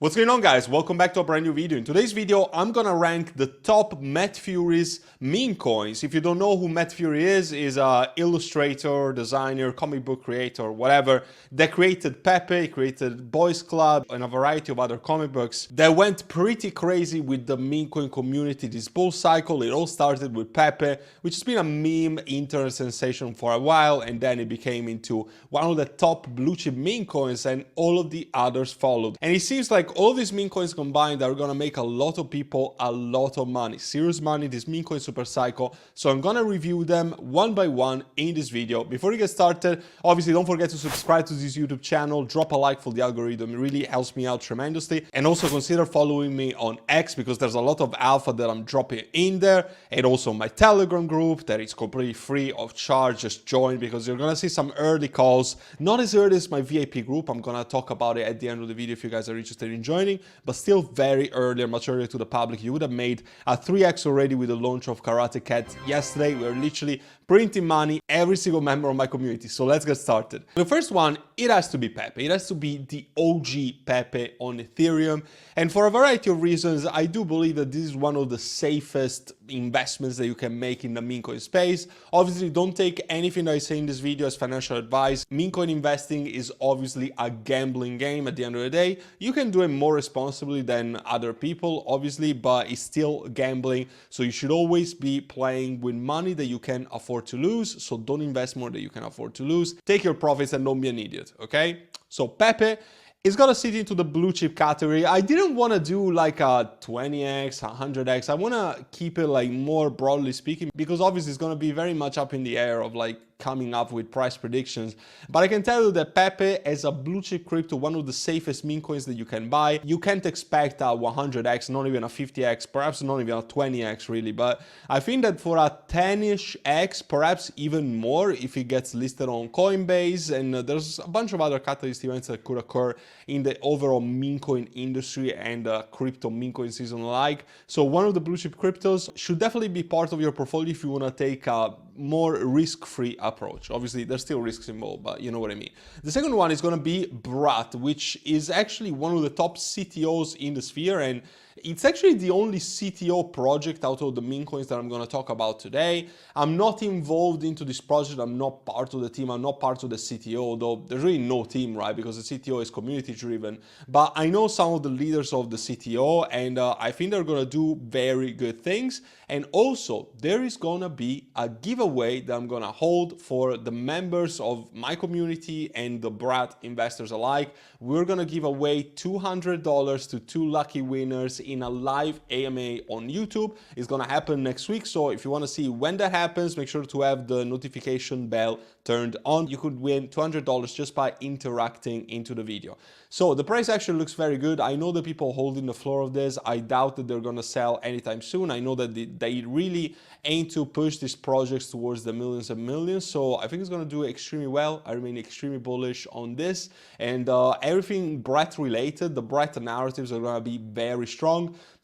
What's going on, guys? Welcome back to a brand new video. In today's video, I'm gonna rank the top Furies meme coins. If you don't know who Furie is an illustrator, designer, comic book creator, whatever, that created Pepe, created Boys Club, and a variety of other comic books. They went pretty crazy with the meme coin community this bull cycle. It all started with Pepe, which has been a meme internet sensation for a while, and then it became into one of the top blue chip meme coins, and all of the others followed. And it seems like all these meme coins combined are gonna make a lot of people a lot of money, serious money, this meme coin super cycle. So I'm gonna review them one by one in this video. Before we get started, obviously don't forget to subscribe to this YouTube channel, drop a like for the algorithm, it really helps me out tremendously. And also consider following me on X, because there's a lot of alpha that I'm dropping in there, and also my Telegram group that is completely free of charge. Just join, because you're gonna see some early calls, not as early as my VIP group. I'm gonna talk about it at the end of the video if you guys are interested in joining, but still very early, much earlier to the public. You would have made a 3x already with the launch of Karate Cat yesterday. We're literally printing money every single member of my community. So let's get started. The first one, it has to be Pepe. It has to be the OG Pepe on Ethereum. And for a variety of reasons, I do believe that this is one of the safest investments that you can make in the meme coin space. Obviously, don't take anything that I say in this video as financial advice. Meme coin investing is obviously a gambling game at the end of the day. You can do it more responsibly than other people, obviously, but it's still gambling. So you should always be playing with money that you can afford to lose. So don't invest more than you can afford to lose. Take your profits and don't be an idiot, okay? So Pepe is gonna sit into the blue chip category. I didn't want to do like a 20x, 100x. I want to keep it like more broadly speaking, because obviously it's gonna be very much up in the air of like coming up with price predictions. But I can tell you that Pepe, as a blue chip crypto, one of the safest meme coins that you can buy. You can't expect a 100x, not even a 50x, perhaps not even a 20x really. But I think that for a 10-ish x, perhaps even more, if it gets listed on Coinbase, and there's a bunch of other catalyst events that could occur in the overall meme coin industry and crypto meme coin season alike. So one of the blue chip cryptos should definitely be part of your portfolio if you want to take a more risk-free approach. Obviously, there's still risks involved, but you know what I mean. The second one is going to be Brat, which is actually one of the top CTOs in the sphere, and it's actually the only CTO project out of the meme coins that I'm going to talk about today. I'm not involved into this project. I'm not part of the team. I'm not part of the CTO, though there's really no team, right? Because the CTO is community driven. But I know some of the leaders of the CTO, and I think they're going to do very good things. And also, there is going to be a giveaway that I'm going to hold for the members of my community and the Brat investors alike. We're going to give away $200 to 2 lucky winners in a live AMA on YouTube. It's gonna happen next week, so if you want to see when that happens, make sure to have the notification bell turned on. You could win $200 just by interacting into the video. So the price actually looks very good. I know the people holding the floor of this. I doubt that they're gonna sell anytime soon. I know that they really aim to push these projects towards the millions and millions, so I think it's gonna do extremely well. I remain extremely bullish on this, and everything Brat related, the Brat narratives are gonna be very strong.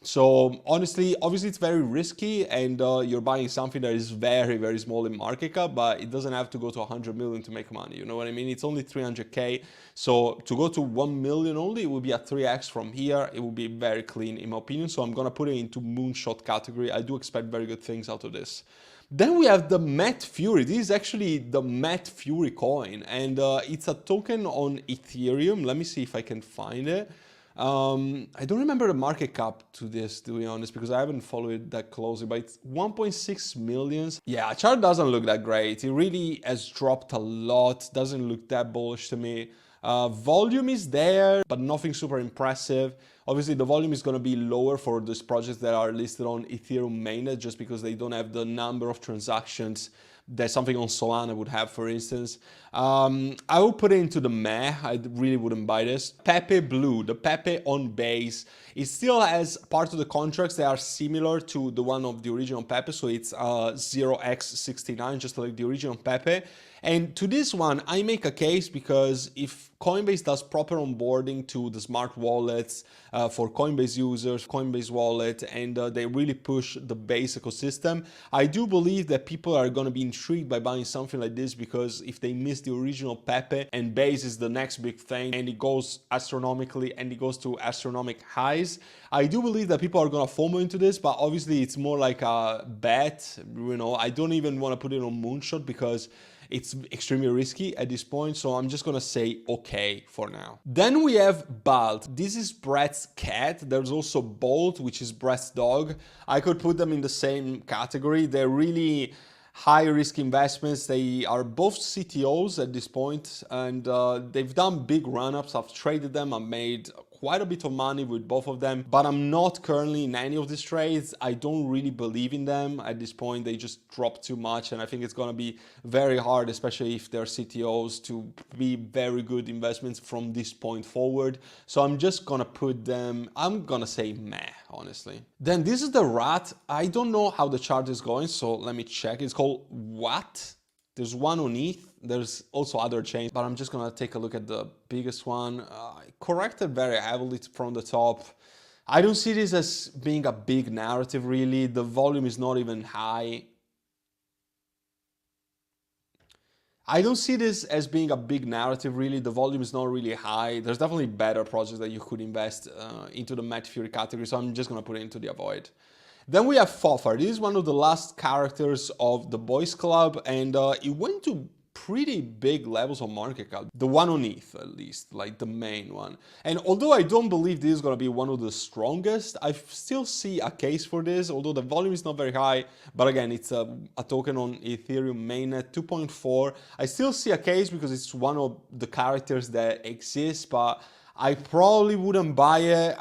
So honestly, obviously it's very risky, and you're buying something that is very, very small in market cap, but it doesn't have to go to 100 million to make money. You know what I mean? It's only 300K. So to go to 1 million only, it will be a 3x from here. It will be very clean in my opinion. So I'm going to put it into moonshot category. I do expect very good things out of this. Then we have the Furie. This is actually the Furie coin, and it's a token on Ethereum. Let me see if I can find it. I don't remember the market cap to this, to be honest, because I haven't followed it that closely, but it's 1.6 million. Yeah, chart doesn't look that great. It really has dropped a lot. Doesn't look that bullish to me. Volume is there, but nothing super impressive. Obviously, the volume is going to be lower for these projects that are listed on Ethereum mainnet, just because they don't have the number of transactions that something on Solana would have, for instance. I would put it into the meh. I really wouldn't buy this. Pepe Blue, the Pepe on base, it still has part of the contracts that are similar to the one of the original Pepe, so it's 0x69, just like the original Pepe. And to this one, I make a case because if Coinbase does proper onboarding to the smart wallets for Coinbase users, Coinbase wallet, and they really push the base ecosystem, I do believe that people are going to be intrigued by buying something like this, because if they miss the original Pepe and base is the next big thing and it goes astronomically and it goes to astronomic highs, I do believe that people are going to FOMO into this, but obviously it's more like a bet. I don't even want to put it on Moonshot because it's extremely risky at this point, so I'm just gonna say okay for now. Then we have Balt. This is Brett's cat. There's also Bolt, which is Brett's dog. I could put them in the same category. They're really high risk investments. They are both CTOs at this point, and they've done big run-ups. I've traded them. I've made quite a bit of money with both of them, but I'm not currently in any of these trades. I don't really believe in them at this point. They just dropped too much, and I think it's going to be very hard, especially if they're CTOs, to be very good investments from this point forward. So I'm just going to put them, I'm going to say meh, honestly. Then this is the rat. I don't know how the chart is going, so let me check. It's called what? There's one on ETH. There's also other chains, but I'm just gonna take a look at the biggest one. Corrected very heavily from the top. I don't see this as being a big narrative, really. The volume is not even high. I don't see this as being a big narrative, really. The volume is not really high. There's definitely better projects that you could invest into the Met Furie category, so I'm just gonna put it into the avoid. Then we have Fofar. This is one of the last characters of the Boys Club, and it went to pretty big levels of market cap. The one on ETH, at least, like the main one. And although I don't believe this is going to be one of the strongest, I still see a case for this, although the volume is not very high. But again, it's a token on Ethereum mainnet, 2.4. I still see a case because it's one of the characters that exists, but I probably wouldn't buy it.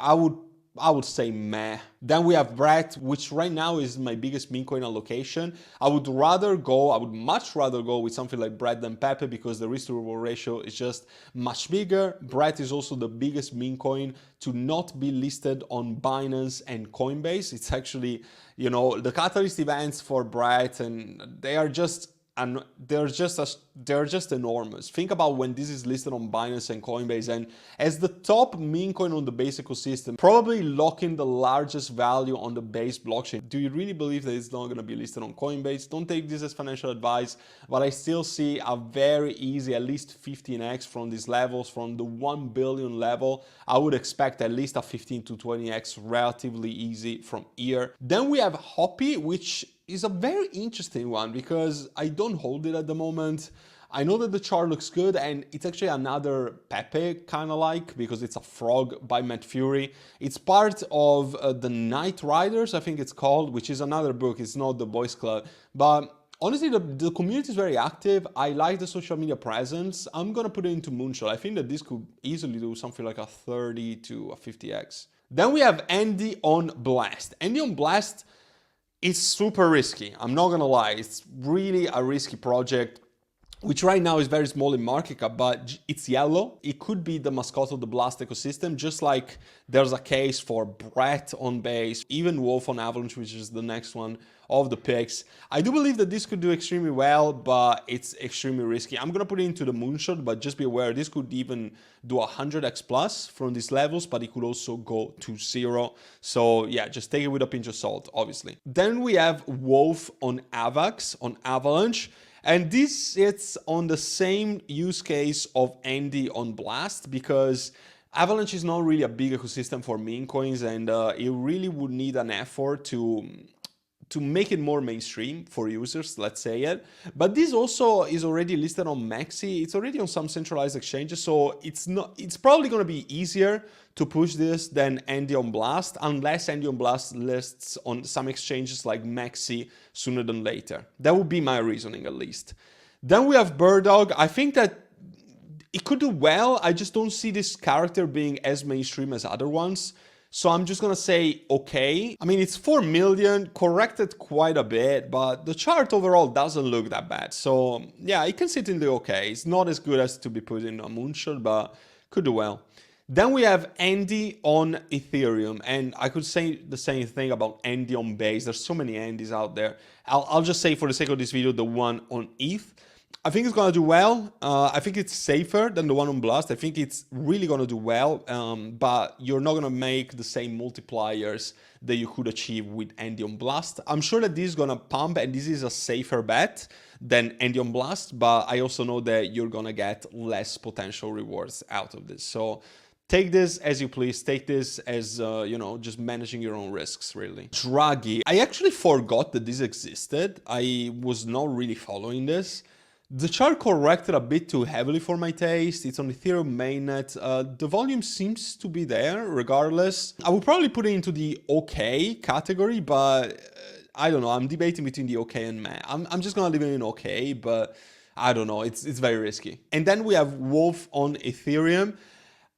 I would say meh. Then we have Brett, which right now is my biggest meme coin allocation. I would much rather go with something like Brett than Pepe, because the risk to reward ratio is just much bigger. Brett is also the biggest meme coin to not be listed on Binance and Coinbase. It's actually, the catalyst events for Brett, and they are just, and they're just enormous. Think about when this is listed on Binance and Coinbase, and as the top meme coin on the base ecosystem, probably locking the largest value on the base blockchain. Do you really believe that it's not going to be listed on Coinbase? Don't take this as financial advice, but I still see a very easy, at least 15x from these levels, from the 1 billion level. I would expect at least a 15 to 20x relatively easy from here. Then we have Hoppy, which is a very interesting one because I don't hold it at the moment. I know that the chart looks good, and it's actually another Pepe kind of like, because it's a frog by Met Furie. It's part of the Night Riders, I think it's called, which is another book. It's not the Boys Club, but honestly, the community is very active. I like the social media presence. I'm gonna put it into Moonshot. I think that this could easily do something like a 30 to a 50x. Then we have Andy on Blast. Andy on Blast, it's super risky. I'm not gonna lie. It's really a risky project, which right now is very small in market cap, but it's yellow. It could be the mascot of the Blast ecosystem, just like there's a case for Brett on base, even Wolf on Avalanche, which is the next one of the picks. I do believe that this could do extremely well, but it's extremely risky. I'm gonna put it into the Moonshot, but just be aware, this could even do 100x plus from these levels, but it could also go to 0. So yeah, just take it with a pinch of salt, obviously. Then we have Wolf on Avax, on Avalanche. And this sits on the same use case of Andy on Blast, because Avalanche is not really a big ecosystem for meme coins, and it really would need an effort to make it more mainstream for users, let's say it. But this also is already listed on Maxi. It's already on some centralized exchanges, so it's probably going to be easier to push this than Andy on Blast, unless Andy on Blast lists on some exchanges like Maxi sooner than later. That would be my reasoning, at least. Then we have Birddog. I think that it could do well. I just don't see this character being as mainstream as other ones. So I'm just gonna say okay. I mean, it's 4 million, corrected quite a bit, but the chart overall doesn't look that bad. So yeah, it can sit in the okay. It's not as good as to be put in a Moonshot, but could do well. Then we have Andy on Ethereum, and I could say the same thing about Andy on Base. There's so many Andys out there. I'll just say, for the sake of this video, the one on ETH. I think it's gonna do well. I think it's safer than the one on Blast. I think it's really gonna do well, but you're not gonna make the same multipliers that you could achieve with Andy on Blast. I'm sure that this is gonna pump, and this is a safer bet than Andy on Blast, but I also know that you're gonna get less potential rewards out of this. So take this as you please. Take this as, you know, just managing your own risks, really. Draghi. I actually forgot that this existed. I was not really following this. The chart corrected a bit too heavily for my taste. It's on Ethereum mainnet. The volume seems to be there regardless. I would probably put it into the okay category, but I don't know. I'm debating between the okay and meh. I'm just gonna leave it in okay, but I don't know. It's very risky. And then we have Wolf on Ethereum.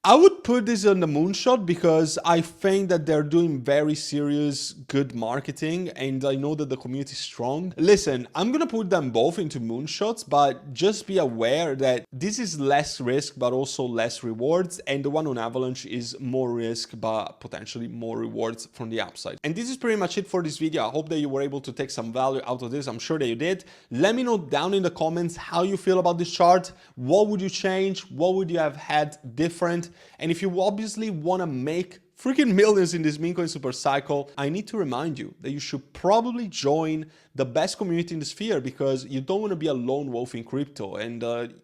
I would put this on the moonshot because I think that they're doing very serious, good marketing, and I know that the community is strong. Listen, I'm gonna put them both into moonshots, but just be aware that this is less risk, but also less rewards, and the one on Avalanche is more risk, but potentially more rewards from the upside. And this is pretty much it for this video. I hope that you were able to take some value out of this. I'm sure that you did. Let me know down in the comments how you feel about this chart. What would you change? What would you have had different? And if you obviously want to make freaking millions in this Memecoin super cycle, I need to remind you that you should probably join the best community in the sphere, because you don't want to be a lone wolf in crypto, and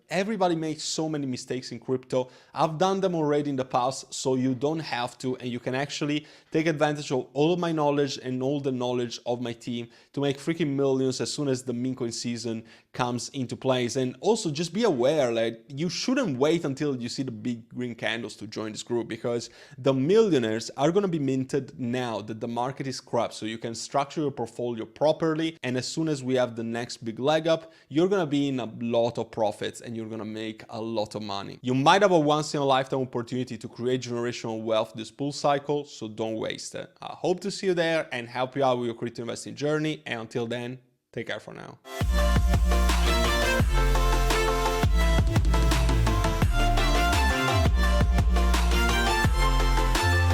everybody makes so many mistakes in crypto. I've done them already in the past, so you don't have to, and you can actually take advantage of all of my knowledge and all the knowledge of my team to make freaking millions as soon as the Memecoin season comes into place. And also just be aware that you shouldn't wait until you see the big green candles to join this group, because the millionaires are going to be minted now that the market is crap, so you can structure your portfolio properly, and as soon as we have the next big leg up, you're going to be in a lot of profits and you're going to make a lot of money. You might have a once-in-a-lifetime opportunity to create generational wealth this bull cycle, so don't waste it. I hope to see you there and help you out with your crypto investing journey, and until then, take care for now.